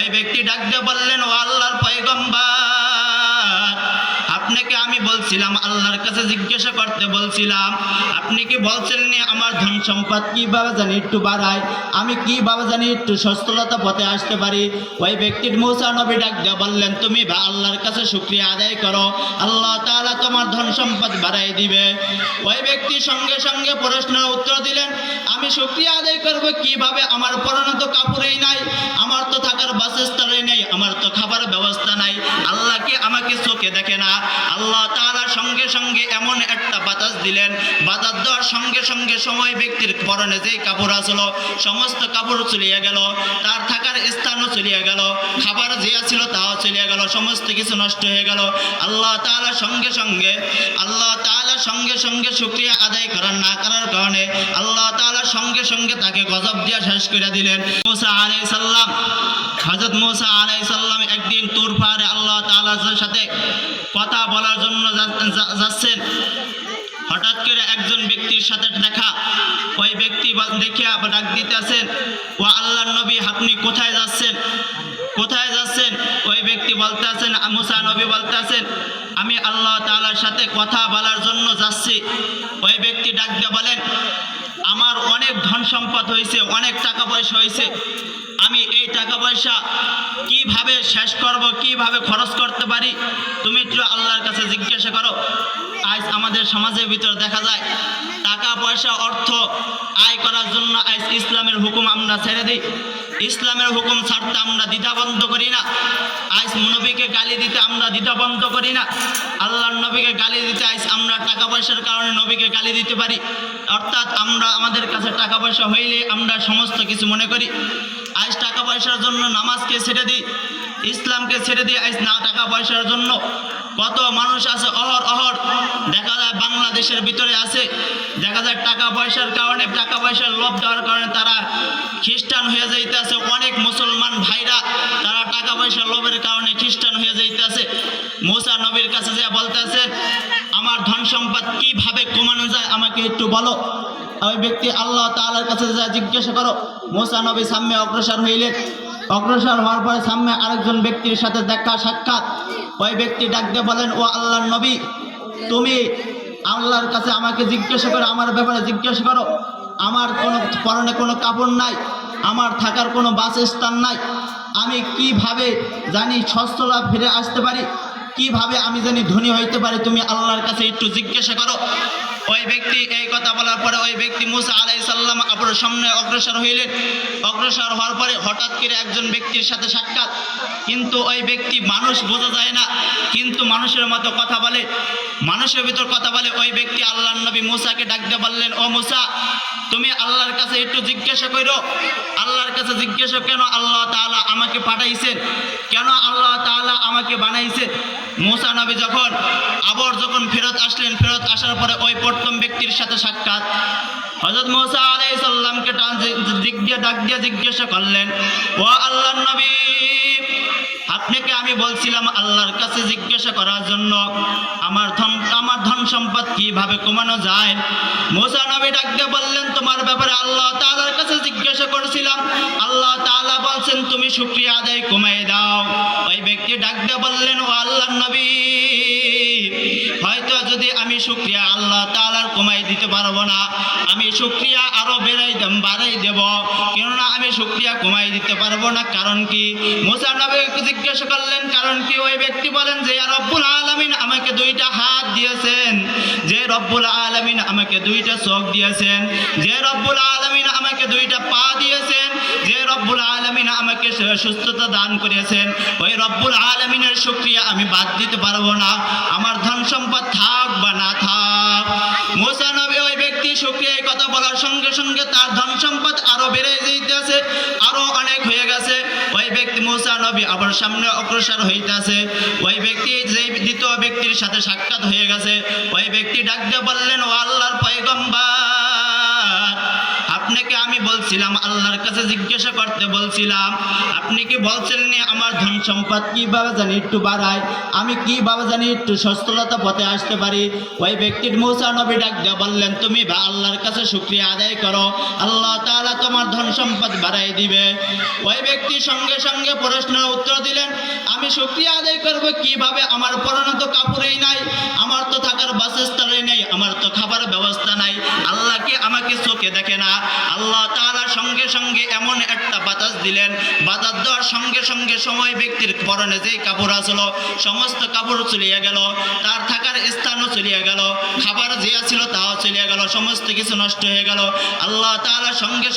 ওই ব্যক্তি ডাক দিয়ে বললেন, ও আল্লাহর পয়গম্বর, আপনাকে আমি বলছিলাম, আল্লাহর কাছে জিজ্ঞাসা করতে বলছিলাম, আপনি কি বলছিলেন আমার ধন সম্পদ কিভাবে জানি একটু বাড়ায়, আমি কিভাবে জানি একটু সচ্ছলতা পথে আসতে পারি। ওই ব্যক্তির মুসা নবী ডাক দিয়ে বললেন, তুমি আল্লাহর কাছে শুকরিয়া আদায় করো, আল্লাহ তাআলা তোমার ধন সম্পদ বাড়াই দিবে। ওই ব্যক্তি সঙ্গে সঙ্গে প্রশ্নের উত্তর দিলেন, আমি শুকরিয়া আদায় করব কিভাবে? আমার পরনে তো কাপড়ই নাই, আমার তো থাকার বাসস্থানই নেই, আমার তো খাবার ব্যবস্থা নাই, আল্লাহ কি আমাকে চোখে দেখে না? আল্লাহ তাআলা সঙ্গে সঙ্গে এমন একটা বাতাস দিলেন, বাতাস দেওয়ার সঙ্গে সঙ্গে সময় ব্যক্তির পরনে যেই কাপড় আসলো সমস্ত কাপড় চলিয়ে গেল, তার থাকার স্থানও চলিয়ে গেল, খাবার যে ছিল তাও চলিয়ে গেল, সমস্ত কিছু নষ্ট হয়ে গেল। আল্লাহ তাআলা সঙ্গে সঙ্গে শুকরিয়া আদায় করার না করার কারণে আল্লাহ তাআলা সঙ্গে সঙ্গে তাকে গজব দিয়ে শেষ করে দিলেন। মুসা আলাইহিস সালাম, হযরত মুসা আলাইহিস সালাম একদিন তুর পাহাড়ে আল্লাহ তাআলার সাথে কথা বলার জন্য যাচ্ছেন। হঠাৎ করে একজন ব্যক্তির সাথে দেখা, ওই ব্যক্তি দেখে ডাক দিতেছেন, ও আল্লাহর নবী, আপনি কোথায় যাচ্ছেন? কোথায় যাচ্ছেন? ওই ব্যক্তি বলতেছেন, মুসা নবী বলতেছেন, আমি আল্লাহ তাআলার সাথে কথা বলার জন্য যাচ্ছি। ওই ব্যক্তি ডাক দিয়ে বলেন, আমার অনেক ধন সম্পদ হয়েছে, অনেক টাকা পয়সা হয়েছে, আমি এই টাকা পয়সা কিভাবে শেষ করব, কিভাবে খরচ করতে পারি, তুমি একটু আল্লাহর কাছে জিজ্ঞাসা করো। আজ আমাদের সমাজের ভিতর দেখা যায় টাকা পয়সা অর্থ আয় করার জন্য আজ ইসলামের হুকুম আমরা ছেড়ে দিই, ইসলামের হুকুম ছাড়তে আমরা দ্বিধা বন্ধ করি না। আজ নবীকে গালি দিতে আমরা দ্বিধা বন্ধ করি না, আল্লাহর নবীকে গালি দিতে আজ আমরা টাকা পয়সার কারণে নবীকে গালি দিতে পারি। অর্থাৎ আমরা আমাদের কাছে টাকা পয়সা হইলে আমরা সমস্ত কিছু মনে করি। আজ টাকা পয়সার জন্য নামাজকে ছেড়ে দিই, ইসলামকে ছেড়ে দিই আজ না টাকা পয়সার জন্য। কত মানুষ আছে অহর দেখা যায় বাংলাদেশের ভিতরে আছে, দেখা যায় টাকা পয়সার কারণে, টাকা পয়সার লোভ দেওয়ার কারণে তারা খ্রিস্টান হয়ে যাইতেছে। অনেক মুসলমান ভাইরা তারা টাকা পয়সার লোভের কারণে খ্রিস্টান হয়ে যাইতেছে। মুসা নবীর কাছে যা বলতেছেন, আমার ধন সম্পদ কিভাবে কমানো যায় আমাকে একটু বলো। ওই ব্যক্তি আল্লাহ তাআলার কাছে যা জিজ্ঞাসা করো। মুসা নবী সামনে অগ্রসর হইলেন, অগ্রসর হওয়ার পরে সামনে আরেকজন ব্যক্তির সাথে দেখা সাক্ষাৎ। ওই ব্যক্তি ডাক দিয়ে বলেন, ও আল্লাহর নবী, তুমি আল্লাহর কাছে আমাকে জিজ্ঞাসা করো, আমার ব্যাপারে জিজ্ঞাসা করো। আমার কোনো পরনে কোনো কাপড় নাই, আমার থাকার কোনো বাসস্থান নাই, আমি কিভাবে জানি সচ্ছলতা ফিরে আসতে পারি, কিভাবে আমি জানি ধনী হইতে পারি, তুমি আল্লাহর কাছে একটু জিজ্ঞাসা করো। ওই ব্যক্তি এই কথা বলার পরে ওই ব্যক্তি মুসা আলাইহিস সালাম আবার সামনে অগ্রসর হইলেন। অগ্রসর হওয়ার পরে হঠাৎ করে একজন ব্যক্তির সাথে সাক্ষাৎ, কিন্তু ওই ব্যক্তি মানুষ বোঝা যায় না, কিন্তু মানুষের মতো কথা বলে, মানুষের ভিতর কথা বলে। ওই ব্যক্তি আল্লাহর নবী মুসাকে ডাক দিয়ে বললেন, ও মুসা, তুমি আল্লাহর কাছে একটু জিজ্ঞাসা করো। আল্লাহর কাছে জিজ্ঞাসা, কেন আল্লাহ তাআলা আমাকে পাঠাইছেন, কেন আল্লাহ তাআলা আমাকে বানাইছেন। মুসা নবী যখন ফেরত আসলেন, ফেরত আসার পরে ওই প্রথম ব্যক্তির সাথে সাক্ষাৎ। হযরত মুসা আলাইহিস সালামকে ডাক দিয়ে জিজ্ঞাসা করলেন, ও আল্লাহর নবী, আপনাকে আমি বলছিলাম আল্লাহর কাছে জিজ্ঞাসা করার জন্য আমার ধন সম্পদ কিভাবে কমানো যায়। মুসা নবী ডাক দিয়ে বললেন, তোমার ব্যাপারে আল্লাহ তাআলার কাছে জিজ্ঞাসা করেছিলাম, আল্লাহ তাআলা বলছেন তুমি শুকরিয়া আদায় কমাই দাও। ওই ব্যক্তি ডাক দিয়ে বললেন, ও আল্লাহর নবী, হয়তো যদি আমি শুকরিয়া আল্লাহ তাআলার কমাই দিতে পারবো না, আমি শুকরিয়া আরো বাড়াই দেব, কেননা আমি শুকরিয়া কমাই দিতে পারবো না। কারণ কি? মুসা নবী জিজ্ঞাসা করলেন, কারণ কি? ওই ব্যক্তি বলেন, যে রব্বুল আলামিন আমাকে দুইটা হাত দিয়েছেন, যে রব্বুল আলামিন আমাকে দুইটা চোখ দিয়েছেন, যে রব্বুল আলামিন আমাকে দুইটা পা দিয়েছেন, যে রব্বুল আলামিন আমাকে সুস্থতা দান করেছেন, ওই রব্বুল আলামিনের শুকরিয়া আমি বাদ দিতে পারবো না, আমার ধন সম্পদ থাক বা না থাক। মুসা নবী ওই ব্যক্তি শুকরিয়া কথা বলার সঙ্গে সঙ্গে তার ধন সম্পদ আরো বেড়ে যাইতেছে, আরো অনেক হয়ে গেছে। ওই ব্যক্তি মুসা নবী আবার সামনে অগ্রসর হইতেছে। ওই ব্যক্তি যে দ্বিতীয় ব্যক্তির সাথে সাক্ষাৎ হয়ে গেছে, ওই ব্যক্তি ডাক দিয়ে বললেন, ও আল্লাহর পয়গম্বর, আপনাকে আমি বলছিলাম আল্লাহর কাছে জিজ্ঞাসা করতে বলছিলাম, আপনি কি বলছিলেন আমার ধন সম্পদ কিভাবে জানি একটু বাড়ায়, আমি কিভাবে জানি একটু সচ্ছলতা পথে আসতে পারি। ওই ব্যক্তির মূসা নবী ডাক দিয়ে বললেন, তুমি বা আল্লাহর কাছে শুকরিয়া আদায় করো, আল্লাহ তাআলা তোমার ধন সম্পদ বাড়াই দিবে। ওই ব্যক্তি সঙ্গে সঙ্গে প্রশ্নের উত্তর দিলেন, আমি শুকরিয়া আদায় করব কিভাবে? আমার পরনে তো কাপড়ই নাই, আমার তো থাকার বাসস্থানই নেই, আমার তো খাবার ব্যবস্থা নাই, আল্লাহ কি আমাকে চোখে দেখে না? আল্লাহ তাআলা সঙ্গে সঙ্গে এমন একটা বাতাস দিলেন, বাতাস দেওয়ার সঙ্গে সঙ্গে সময় ব্যক্তির পরনে যেই কাপড় আসলো সমস্ত কাপড় চলিয়ে গেল, তার থাকার স্থানও চলিয়ে গেল, খাবার যে ছিল তাও চলিয়ে গেল, সমস্ত কিছু নষ্ট হয়ে গেল। আল্লাহ তাআলা সঙ্গে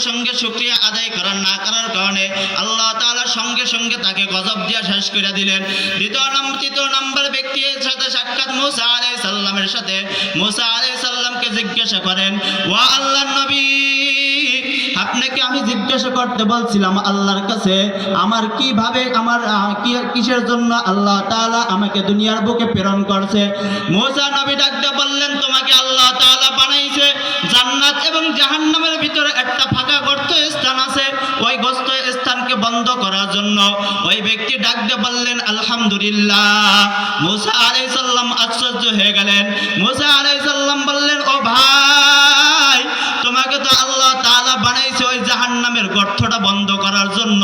সঙ্গে শুকরিয়া আদায় করার না করার কারণে আল্লাহ তাআলা সঙ্গে সঙ্গে তাকে গজব দিয়া শেষ করে দিলেন। তৃতীয় নম্বর ব্যক্তির সাথে সাক্ষাৎ মূসা আলাইহিস সালামের সাথে। মূসা আলাইহিস সালামকে জিজ্ঞাসা করেন, ওয়া আল্লাহর নবী, আপনাকে আমি জিজ্ঞাসা করতে বলছিলাম আল্লাহর কাছে আমার কিভাবে কিসের জন্য আল্লাহ তাআলা আমাকে দুনিয়ার বুকে প্রেরণ করছে। মূসা নবী ডাক দিয়ে বললেন, তোমাকে আল্লাহ তাআলা বানাইছে জান্নাত এবং জাহান্নামের ভিতরে একটা ফাঁকা গর্ত স্থান আছে, ওই গর্ত স্থানকে বন্ধ করার জন্য। ওই ব্যক্তি ডাক দিয়ে বললেন, আলহামদুলিল্লাহ। মূসা আলাইহিস সালাম আশ্চর্য হয়ে গেলেন। মূসা আলাইহিস সালাম বললেন, ও ভাই, তোমাকে তো আল্লাহ তাআলা বানাইছে ওই জাহান্নামের গর্তটা বন্ধ করার জন্য,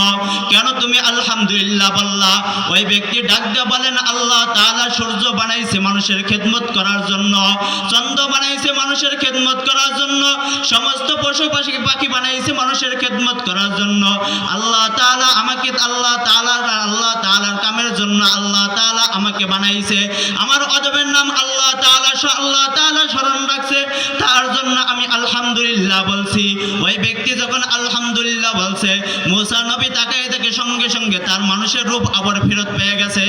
কেন তুমি আলহামদুলিল্লাহ বললা? ওই ব্যক্তি ডাক দিয়ে বলেন, আল্লাহ তাআলা সূর্য বানাইছে মানুষের খেদমত করার জন্য, চন্দ্র বানাইছে মানুষের খেদমত করার জন্য, সমস্ত পশু পাখি বানাইছে মানুষের খেদমত করার জন্য। আল্লাহ তাআলা আমাকে আল্লাহ তাআলার কামের জন্য আল্লাহ তাআলা আমাকে বানাইছে, আমার অজবের নাম আল্লাহ তাআলা স্মরণ রাখছে, তার জন্য আমি আলহামদুলিল্লাহ বলছি। ওই ব্যক্তি যখন আলহামদুলিল্লাহ বলছে, মূসা নবী তাকায় দেখে সঙ্গে সঙ্গে তার মানুষের রূপ আবার ফেরত পেয়ে গেছে।